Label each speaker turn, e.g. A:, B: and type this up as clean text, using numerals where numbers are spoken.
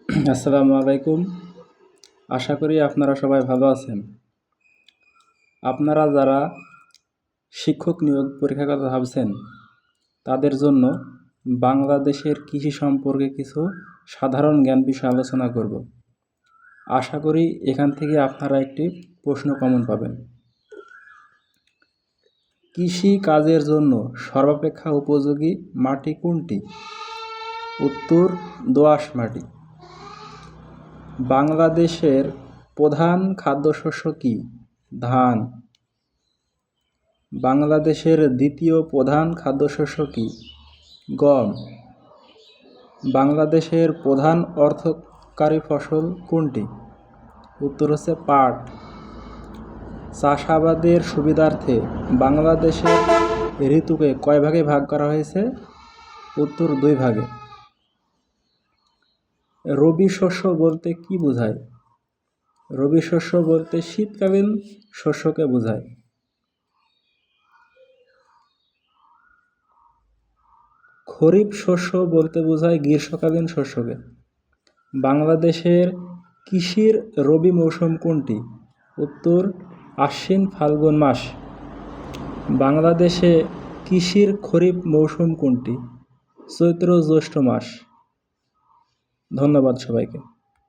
A: আসসালামু আলাইকুম। আশা করি আপনারা সবাই ভালো আছেন। আপনারা যারা শিক্ষক নিয়োগ পরীক্ষার কথা ভাবছেন, তাদের জন্য বাংলাদেশের কৃষি সম্পর্কে কিছু সাধারণ জ্ঞান বিষয়ে আলোচনা করব। আশা করি এখান থেকে আপনারা একটি প্রশ্ন কমন পাবেন। কৃষি কাজের জন্য সর্বাপেক্ষা উপযোগী মাটি কোনটি? উত্তর দোআঁশ মাটি। বাংলাদেশের প্রধান খাদ্যশস্য কি? ধান। বাংলাদেশের দ্বিতীয় প্রধান খাদ্যশস্য কি? গম। বাংলাদেশের প্রধান অর্থকরী ফসল কোনটি? উত্তর হচ্ছে পাট। চাষাবাদের সুবিধার্থে বাংলাদেশের ঋতুকে কয় ভাগে ভাগ করা হয়েছে? উত্তর 2 ভাগে। রবি শস্য বলতে কি বোঝায়? রবি শস্য বলতে শীতকালীন শস্যকে বোঝায়। খরিফ শস্য বলতে বোঝায় গ্রীষ্মকালীন শস্যকে। বাংলাদেশের কৃষির রবি মৌসুম কোনটি? উত্তর আশ্বিন ফাল্গুন মাস। বাংলাদেশে কৃষির খরিফ মৌসুম কোনটি? চৈত্র জ্যৈষ্ঠ মাস। ধন্যবাদ সবাইকে।